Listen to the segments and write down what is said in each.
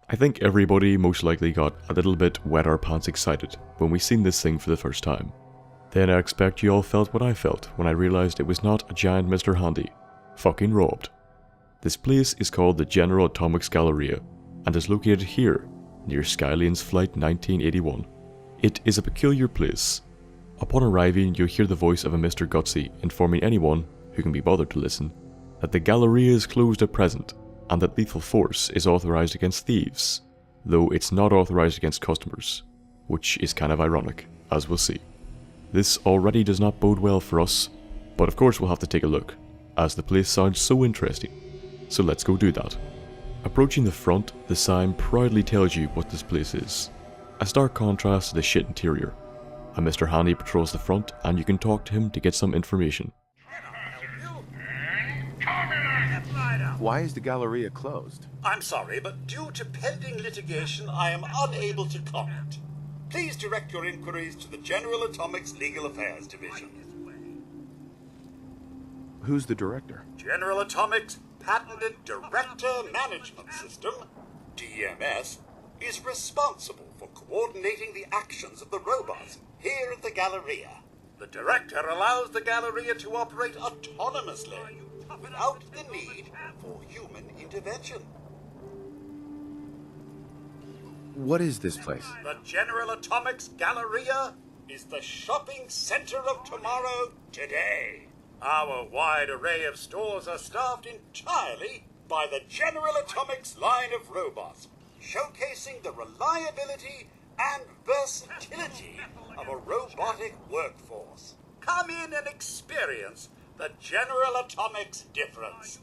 I think everybody most likely got a little bit wet our pants excited when we seen this thing for the first time. Then I expect you all felt what I felt when I realized it was not a giant Mr. Handy. Fucking robbed. This place is called the General Atomics Galleria and is located here, near Skylane's Flight 1981. It is a peculiar place. Upon arriving, you'll hear the voice of a Mr. Gutsy informing anyone who can be bothered to listen that the Galleria is closed at present and that lethal force is authorized against thieves, though it's not authorized against customers, which is kind of ironic, as we'll see. This already does not bode well for us, but of course we'll have to take a look, as the place sounds so interesting, so let's go do that. Approaching the front, the sign proudly tells you what this place is, a stark contrast to the shit interior. A Mr. Handy patrols the front and you can talk to him to get some information. Why is the Galleria closed? I'm sorry, but due to pending litigation, I am unable to comment. Please direct your inquiries to the General Atomics Legal Affairs Division. Who's the director? General Atomics' Patented Director Management System, DMS, is responsible for coordinating the actions of the robots here at the Galleria. The director allows the Galleria to operate autonomously, without the need for human intervention. What is this place? The General Atomics Galleria is the shopping center of tomorrow today. Our wide array of stores are staffed entirely by the General Atomics line of robots, showcasing the reliability and versatility of a robotic workforce. Come in and experience the General Atomics difference.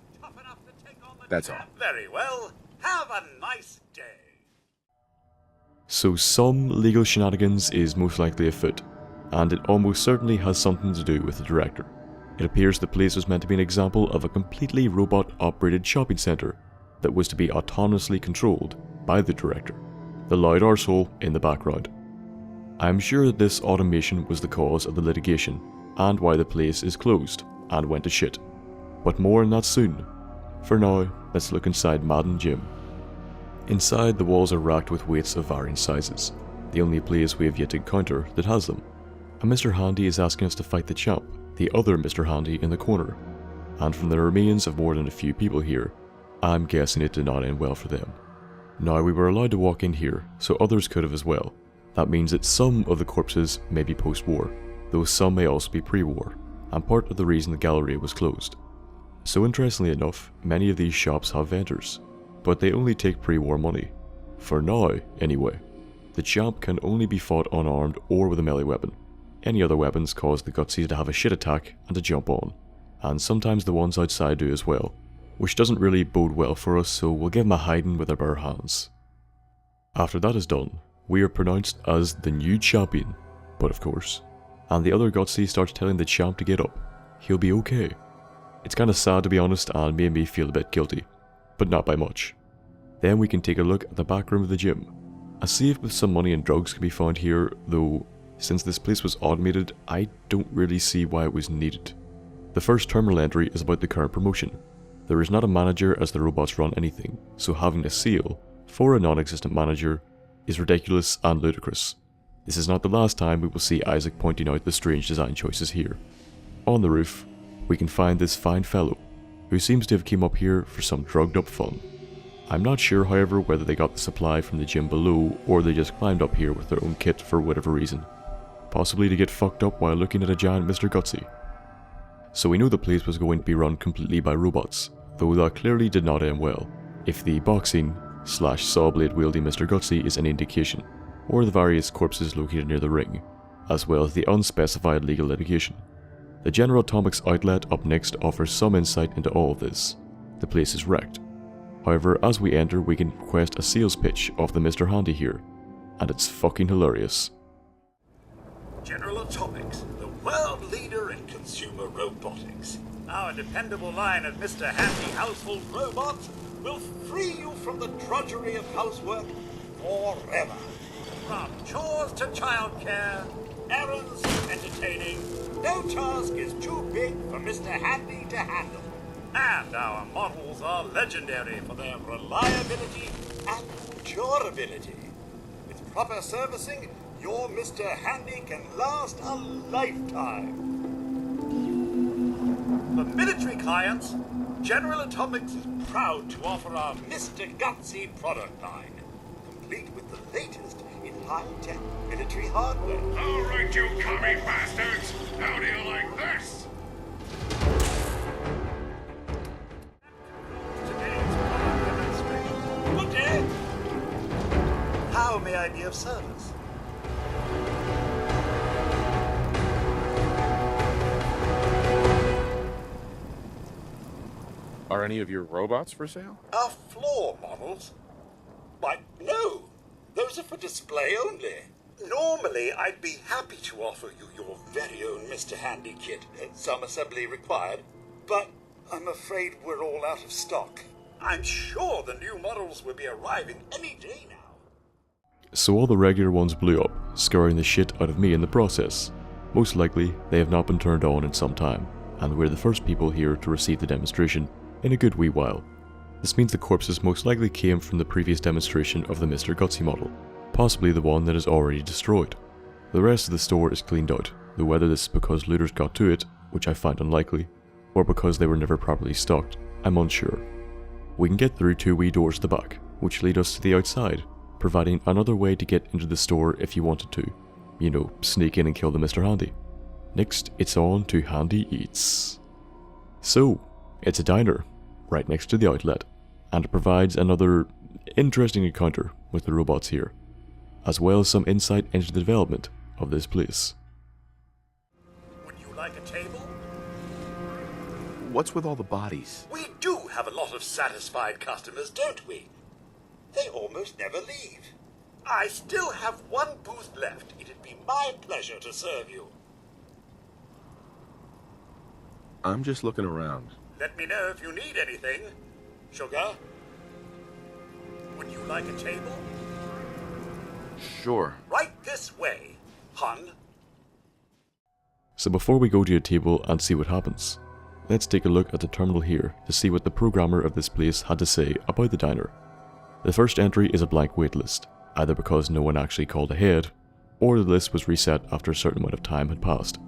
That's all. Very well. Have a nice day. So some legal shenanigans is most likely afoot, and it almost certainly has something to do with the director. It appears the place was meant to be an example of a completely robot-operated shopping centre that was to be autonomously controlled by the director, the loud arsehole in the background. I am sure that this automation was the cause of the litigation, and why the place is closed and went to shit. But more on that soon. For now, let's look inside Madden Gym. Inside, the walls are racked with weights of varying sizes, the only place we have yet to encounter that has them. And Mr. Handy is asking us to fight the champ, the other Mr. Handy in the corner. And from the remains of more than a few people here, I'm guessing it did not end well for them. Now, we were allowed to walk in here, so others could have as well. That means that some of the corpses may be post-war, though some may also be pre-war, and part of the reason the Galleria was closed. So interestingly enough, many of these shops have vendors, but they only take pre-war money. For now, anyway. The champ can only be fought unarmed or with a melee weapon. Any other weapons cause the Gutsies to have a shit attack and to jump on, and sometimes the ones outside do as well, which doesn't really bode well for us, so we'll give them a hiding with our bare hands. After that is done, we are pronounced as the new champion, but of course, and the other Gutsy starts telling the champ to get up. He'll be okay. It's kinda sad to be honest and made me feel a bit guilty, but not by much. Then we can take a look at the back room of the gym. A safe with some money and drugs can be found here, though since this place was automated, I don't really see why it was needed. The first terminal entry is about the current promotion. There is not a manager as the robots run anything, so having a seal for a non-existent manager is ridiculous and ludicrous. This is not the last time we will see Isaac pointing out the strange design choices here. On the roof, we can find this fine fellow, who seems to have came up here for some drugged up fun. I'm not sure however whether they got the supply from the gym below or they just climbed up here with their own kit for whatever reason. Possibly to get fucked up while looking at a giant Mr. Gutsy. So we know the place was going to be run completely by robots, though that clearly did not end well, if the boxing / saw blade wielding Mr. Gutsy is any indication, or the various corpses located near the ring, as well as the unspecified legal litigation. The General Atomics outlet up next offers some insight into all of this. The place is wrecked. However, as we enter we can request a sales pitch of the Mr. Handy here, and it's fucking hilarious. General Atomics, the world leader in consumer robotics. Our dependable line of Mr. Handy household robots will free you from the drudgery of housework forever. From chores to childcare, errands to entertaining, no task is too big for Mr. Handy to handle. And our models are legendary for their reliability and durability. With proper servicing, your Mr. Handy can last a lifetime. For military clients, General Atomics is proud to offer our Mr. Gutsy product line, complete with the latest in high-tech military hardware. All right, you commie bastards! How do you like this? Today's product demonstration. Good day. How may I be of service? Are any of your robots for sale? Our floor models? Why, no. Those are for display only. Normally, I'd be happy to offer you your very own Mr. Handy kit. Some assembly required. But I'm afraid we're all out of stock. I'm sure the new models will be arriving any day now. So all the regular ones blew up, scaring the shit out of me in the process. Most likely, they have not been turned on in some time, and we're the first people here to receive the demonstration in a good wee while. This means the corpses most likely came from the previous demonstration of the Mr. Gutsy model, possibly the one that is already destroyed. The rest of the store is cleaned out, though whether this is because looters got to it, which I find unlikely, or because they were never properly stocked, I'm unsure. We can get through two wee doors at the back, which lead us to the outside, providing another way to get into the store if you wanted to. You know, sneak in and kill the Mr. Handy. Next, it's on to Handy Eats. So, it's a diner, right next to the outlet, and it provides another interesting encounter with the robots here, as well as some insight into the development of this place. Would you like a table? What's with all the bodies? We do have a lot of satisfied customers, don't we? They almost never leave. I still have one booth left. It'd be my pleasure to serve you. I'm just looking around. Let me know if you need anything. Sugar? Would you like a table? Sure. Right this way, hun. So before we go to your table and see what happens, let's take a look at the terminal here to see what the programmer of this place had to say about the diner. The first entry is a blank waitlist, either because no one actually called ahead, or the list was reset after a certain amount of time had passed.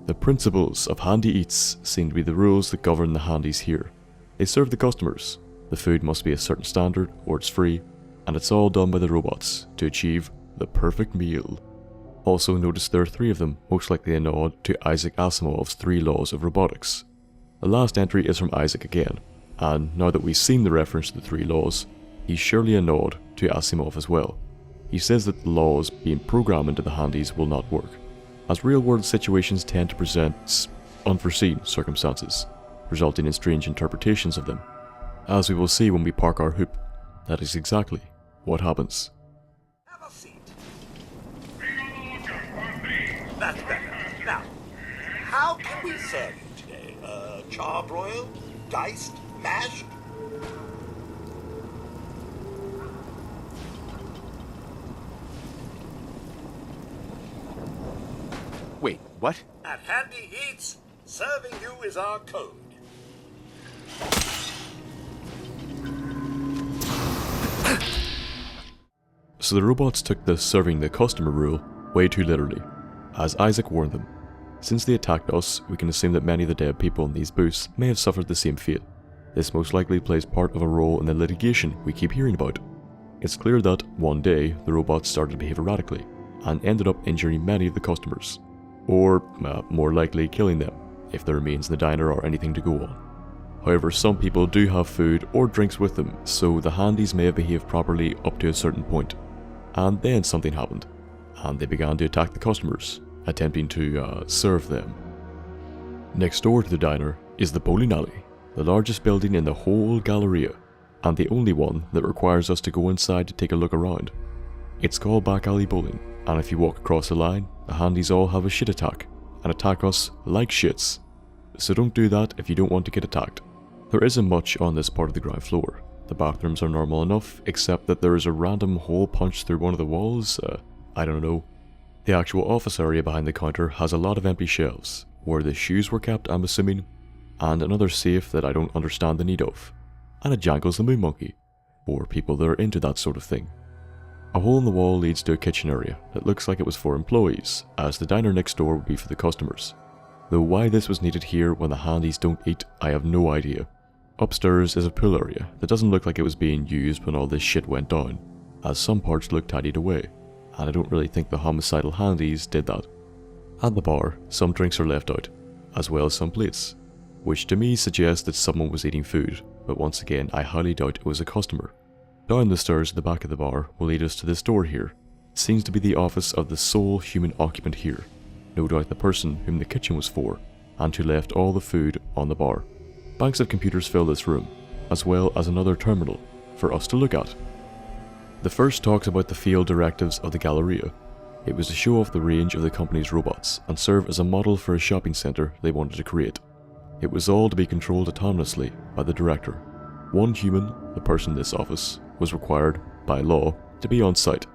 The principles of Handy Eats seem to be the rules that govern the handies here. They serve the customers, the food must be a certain standard or it's free, and it's all done by the robots to achieve the perfect meal. Also notice there are 3 of them, most likely a nod to Isaac Asimov's 3 laws of robotics. The last entry is from Isaac again, and now that we've seen the reference to the 3 laws, he's surely a nod to Asimov as well. He says that the laws being programmed into the handies will not work, as real-world situations tend to present unforeseen circumstances, resulting in strange interpretations of them. As we will see when we park our hoop, that is exactly what happens. Have a seat. Be on the lookout for me. That's better. Now, how can we serve you today? Charbroiled? Diced? Mashed? Wait, what? At Handy Eats, serving you is our code. So the robots took the serving the customer rule way too literally, as Isaac warned them. Since they attacked us, we can assume that many of the dead people in these booths may have suffered the same fate. This most likely plays part of a role in the litigation we keep hearing about. It's clear that, one day, the robots started to behave erratically, and ended up injuring many of the customers. Or, more likely killing them, if their remains in the diner are anything to go on. However, some people do have food or drinks with them, so the handies may have behaved properly up to a certain point. And then something happened, and they began to attack the customers, attempting to serve them. Next door to the diner is the bowling alley, the largest building in the whole Galleria, and the only one that requires us to go inside to take a look around. It's called Back Alley Bowling, and if you walk across the line, the handies all have a shit attack, and attack us like shits. So don't do that if you don't want to get attacked. There isn't much on this part of the ground floor. The bathrooms are normal enough, except that there is a random hole punched through one of the walls. I don't know. The actual office area behind the counter has a lot of empty shelves, where the shoes were kept, I'm assuming, and another safe that I don't understand the need of. And it jangles the moon monkey. or people that are into that sort of thing. A hole in the wall leads to a kitchen area that looks like it was for employees, as the diner next door would be for the customers. Though why this was needed here when the handies don't eat, I have no idea. Upstairs is a pool area that doesn't look like it was being used when all this shit went down, as some parts look tidied away, and I don't really think the homicidal handies did that. At the bar, some drinks are left out, as well as some plates, which to me suggests that someone was eating food, but once again I highly doubt it was a customer. Down the stairs at the back of the bar will lead us to this door here. It seems to be the office of the sole human occupant here, no doubt the person whom the kitchen was for, and who left all the food on the bar. Banks of computers fill this room, as well as another terminal for us to look at. The first talks about the field directives of the Galleria. It was to show off the range of the company's robots and serve as a model for a shopping centre they wanted to create. It was all to be controlled autonomously by the director. One human, the person in this office, was required, by law, to be on site.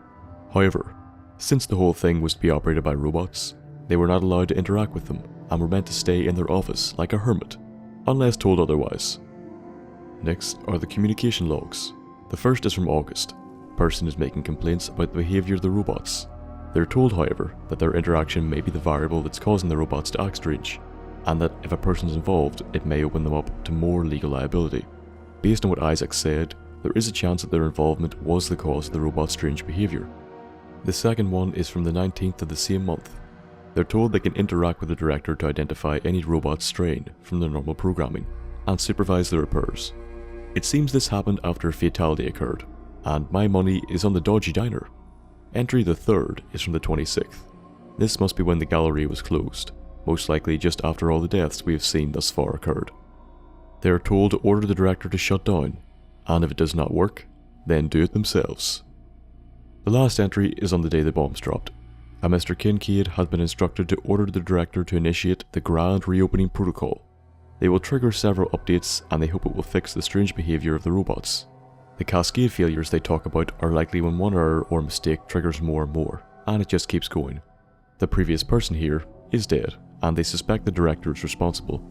However, since the whole thing was to be operated by robots, they were not allowed to interact with them and were meant to stay in their office like a hermit, unless told otherwise. Next are the communication logs. The first is from August. The person is making complaints about the behaviour of the robots. They're told, however, that their interaction may be the variable that's causing the robots to act strange, and that if a person's involved, it may open them up to more legal liability. Based on what Isaac said, there is a chance that their involvement was the cause of the robot's strange behaviour. The second one is from the 19th of the same month. They're told they can interact with the director to identify any robot strain from their normal programming, and supervise the repairs. It seems this happened after a fatality occurred, and my money is on the dodgy diner. Entry the third is from the 26th. This must be when the gallery was closed, most likely just after all the deaths we have seen thus far occurred. They are told to order the director to shut down, and if it does not work, then do it themselves. The last entry is on the day the bombs dropped. A Mr Kincaid had been instructed to order the director to initiate the grand reopening protocol. They will trigger several updates and they hope it will fix the strange behaviour of the robots. The cascade failures they talk about are likely when one error or mistake triggers more and more, and it just keeps going. The previous person here is dead, and they suspect the director is responsible.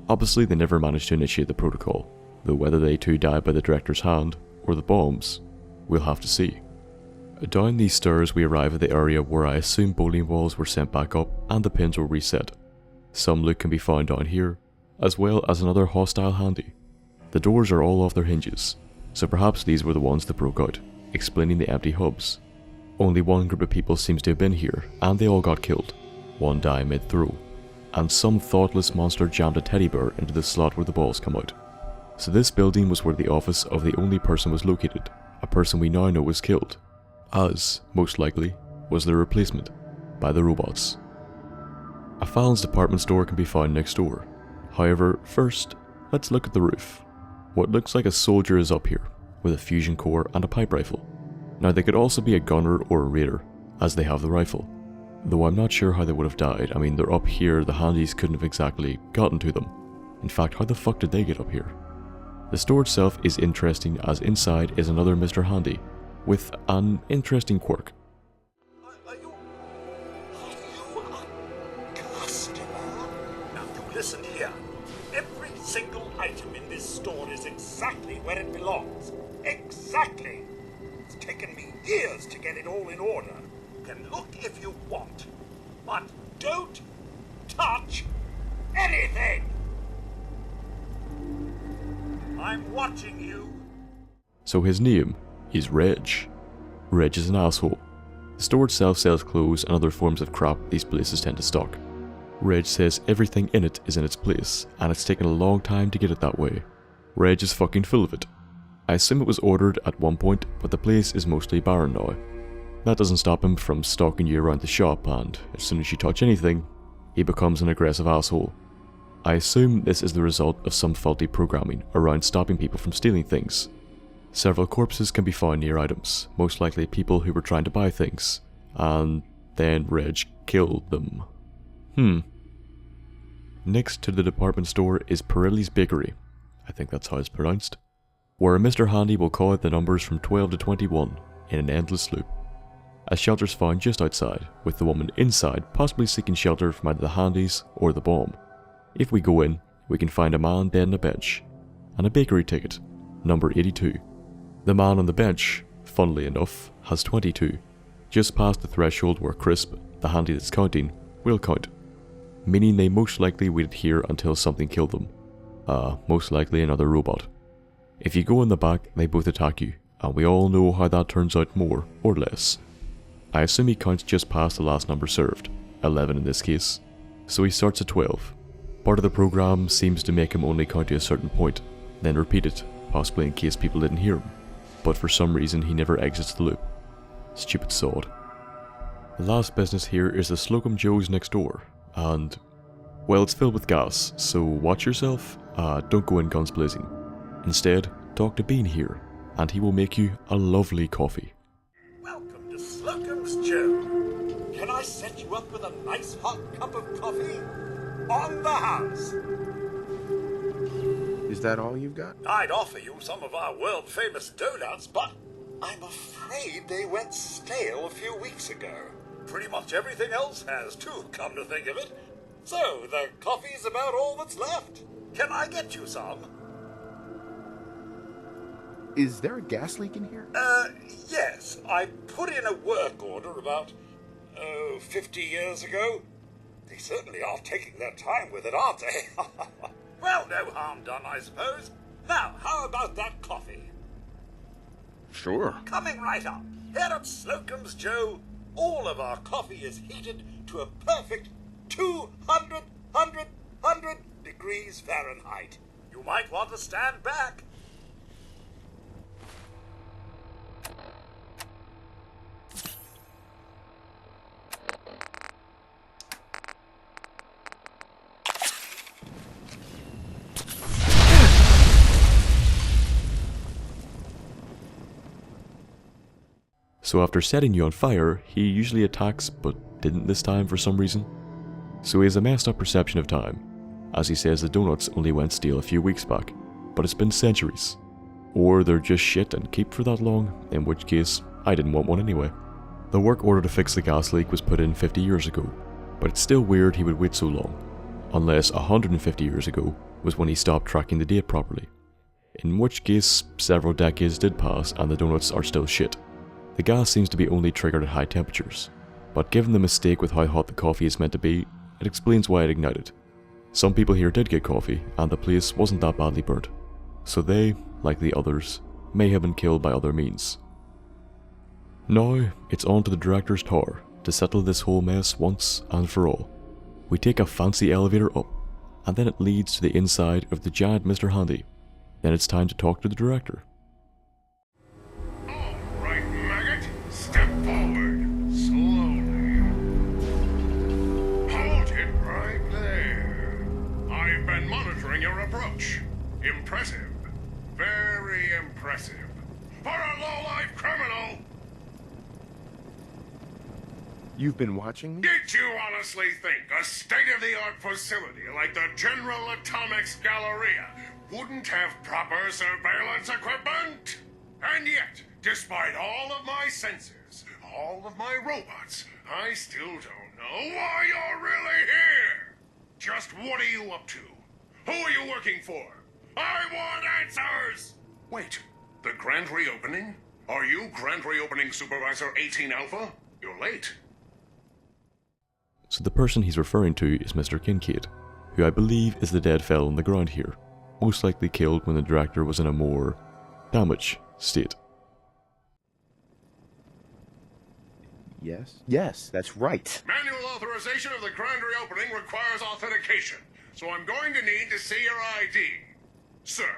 Obviously they never managed to initiate the protocol, though whether they too died by the director's hand, or the bombs, we'll have to see. Down these stairs we arrive at the area where I assume bowling balls were sent back up and the pins were reset. Some loot can be found down here, as well as another hostile handy. The doors are all off their hinges, so perhaps these were the ones that broke out, explaining the empty hubs. Only one group of people seems to have been here, and they all got killed, one dying mid-throw, and some thoughtless monster jammed a teddy bear into the slot where the balls come out. So this building was where the office of the only person was located, a person we now know was killed, as, most likely, was their replacement, by the robots. A Fallon's department store can be found next door. However, first, let's look at the roof. What looks like a soldier is up here, with a fusion core and a pipe rifle. Now they could also be a gunner or a raider, as they have the rifle. Though I'm not sure how they would have died. I mean, they're up here, the handies couldn't have exactly gotten to them. In fact, how the fuck did they get up here? The store itself is interesting, as inside is another Mr. Handy, with an interesting quirk. Are you a customer? Now you listen here. Every single item in this store is exactly where it belongs. Exactly. It's taken me years to get it all in order. You can look if you want, but don't touch anything. I'm watching you. So his name is Reg. Reg is an asshole. The store itself sells clothes and other forms of crap these places tend to stock. Reg says everything in it is in its place, and it's taken a long time to get it that way. Reg is fucking full of it. I assume it was ordered at one point, but the place is mostly barren now. That doesn't stop him from stalking you around the shop, and as soon as you touch anything, he becomes an aggressive asshole. I assume this is the result of some faulty programming around stopping people from stealing things. Several corpses can be found near items, most likely people who were trying to buy things, and then Reg killed them. Next to the department store is Pirellis Bakery, I think that's how it's pronounced, where Mr. Handy will call out the numbers from 12 to 21 in an endless loop. A shelter's found just outside, with the woman inside possibly seeking shelter from either the handies or the bomb. If we go in, we can find a man dead on a bench, and a bakery ticket, number 82. The man on the bench, funnily enough, has 22, just past the threshold where Crisp, the handy that's counting, will count, meaning they most likely waited here until something killed them. Most likely another robot. If you go in the back, they both attack you, and we all know how that turns out more or less. I assume he counts just past the last number served, 11 in this case, so he starts at 12. Part of the program seems to make him only count to a certain point, then repeat it, possibly in case people didn't hear him, but for some reason he never exits the loop. Stupid sod. The last business here is the Slocum Joe's next door, and, well, it's filled with gas, so watch yourself, don't go in guns blazing. Instead, talk to Bean here, and he will make you a lovely coffee. Welcome to Slocum's Joe. Can I set you up with a nice hot cup of coffee? On the house. Is that all you've got? I'd offer you some of our world-famous donuts, but I'm afraid they went stale a few weeks ago. Pretty much everything else has too, come to think of it. So, the coffee's about all that's left. Can I get you some? Is there a gas leak in here? Yes. I put in a work order about, 50 years ago. They certainly are taking their time with it, aren't they? Well, no harm done, I suppose. Now, how about that coffee? Sure. Coming right up. Here at Slocum's Joe, all of our coffee is heated to a perfect 200 degrees Fahrenheit. You might want to stand back. So after setting you on fire, he usually attacks, but didn't this time for some reason. So he has a messed up perception of time, as he says the donuts only went stale a few weeks back, but it's been centuries. Or they're just shit and keep for that long, in which case, I didn't want one anyway. The work order to fix the gas leak was put in 50 years ago, but it's still weird he would wait so long, unless 150 years ago was when he stopped tracking the date properly. In which case, several decades did pass and the donuts are still shit. The gas seems to be only triggered at high temperatures, but given the mistake with how hot the coffee is meant to be, it explains why it ignited. Some people here did get coffee, and the place wasn't that badly burnt, so they, like the others, may have been killed by other means. Now, it's on to the director's tower to settle this whole mess once and for all. We take a fancy elevator up, and then it leads to the inside of the giant Mr. Handy. Then it's time to talk to the director. Step forward, slowly. Hold it right there. I've been monitoring your approach. Impressive. Very impressive. For a low-life criminal! You've been watching me? Did you honestly think a state-of-the-art facility like the General Atomics Galleria wouldn't have proper surveillance equipment? And yet, despite all of my sensors, all of my robots, I still don't know why you're really here. Just what are you up to? Who are you working for? I want answers! Wait, the grand reopening? Are you Grand Reopening Supervisor 18 Alpha? You're late. So the person he's referring to is Mr. Kincaid, who I believe is the dead fellow on the ground here, most likely killed when the director was in a more damaged state. Yes? Yes, that's right. Manual authorization of the grand reopening requires authentication, so I'm going to need to see your ID. Sir.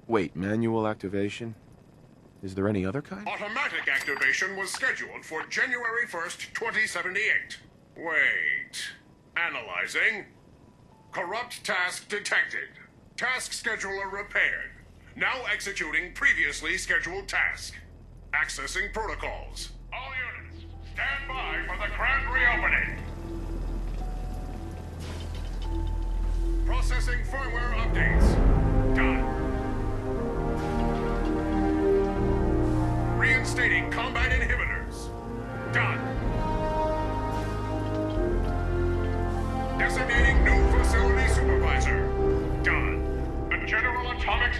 Wait, manual activation? Is there any other kind? Automatic activation was scheduled for January 1st, 2078. Wait. Analyzing. Corrupt task detected. Task scheduler repaired. Now executing previously scheduled task. Accessing protocols. All units, stand by for the grand reopening. Processing firmware updates. Done. Reinstating combat inhibitors. Done. Designating new facility supervisor. Done. The General Atomics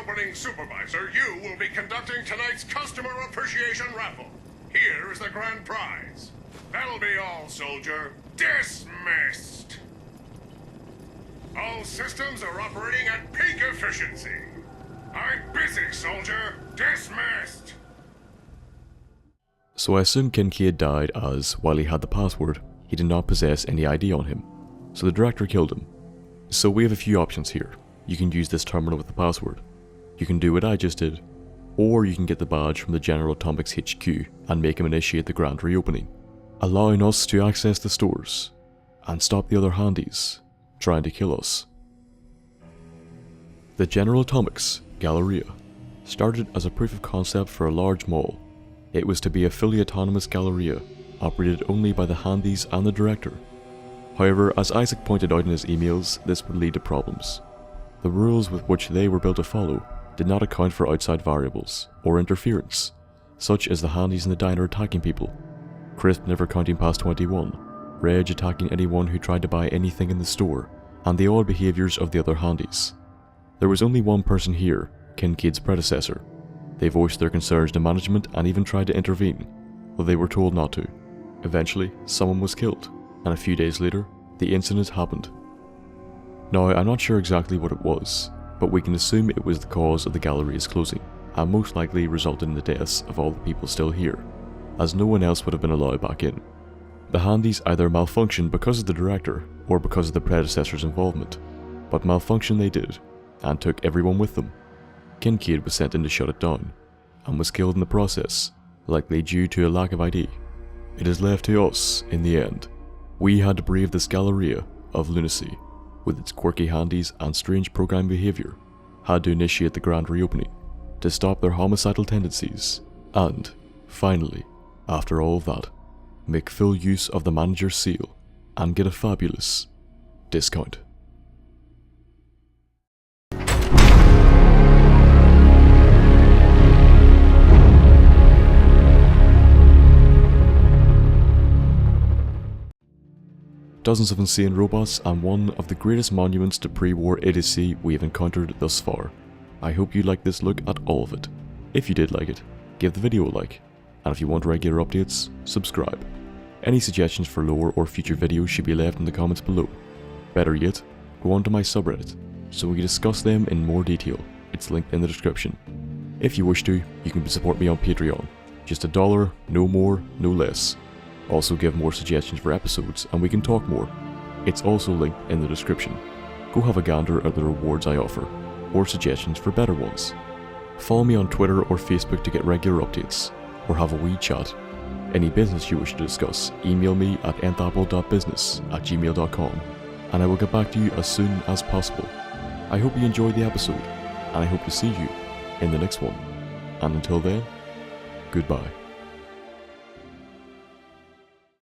opening supervisor, you will be conducting tonight's customer appreciation raffle. Here is the grand prize. That'll be all, soldier. Dismissed! All systems are operating at peak efficiency. I'm busy, soldier. Dismissed! So I assume Kincaid died as, while he had the password, he did not possess any ID on him, so the director killed him. So we have a few options here. You can use this terminal with the password. You can do what I just did, or you can get the badge from the General Atomics HQ and make him initiate the grand reopening, allowing us to access the stores and stop the other handies trying to kill us. The General Atomics Galleria started as a proof of concept for a large mall. It was to be a fully autonomous galleria, operated only by the handies and the director. However, as Isaac pointed out in his emails, this would lead to problems. The rules with which they were built to follow did not account for outside variables or interference, such as the handies in the diner attacking people, Crisp never counting past 21, Reg attacking anyone who tried to buy anything in the store, and the odd behaviours of the other handies. There was only one person here, Kincaid's predecessor. They voiced their concerns to management and even tried to intervene, though they were told not to. Eventually, someone was killed, and a few days later, the incident happened. Now, I'm not sure exactly what it was, but we can assume it was the cause of the galleria's closing, and most likely resulted in the deaths of all the people still here, as no one else would have been allowed back in. The handies either malfunctioned because of the director, or because of the predecessor's involvement, but malfunction they did, and took everyone with them. Kincaid was sent in to shut it down, and was killed in the process, likely due to a lack of ID. It is left to us, in the end. We had to brave this galleria of lunacy, with its quirky handies and strange program behaviour, had to initiate the grand reopening, to stop their homicidal tendencies, and, finally, after all of that, make full use of the manager's seal, and get a fabulous discount. Dozens of insane robots and one of the greatest monuments to pre-war idiocy we have encountered thus far. I hope you liked this look at all of it. If you did like it, give the video a like, and if you want regular updates, subscribe. Any suggestions for lore or future videos should be left in the comments below. Better yet, go on to my subreddit, so we can discuss them in more detail. It's linked in the description. If you wish to, you can support me on Patreon. Just $1, no more, no less. Also give more suggestions for episodes and we can talk more. It's also linked in the description. Go have a gander at the rewards I offer, or suggestions for better ones. Follow me on Twitter or Facebook to get regular updates, or have a wee chat. Any business you wish to discuss, email me at thenthapple.business@gmail.com, and I will get back to you as soon as possible. I hope you enjoyed the episode, and I hope to see you in the next one. And until then, goodbye.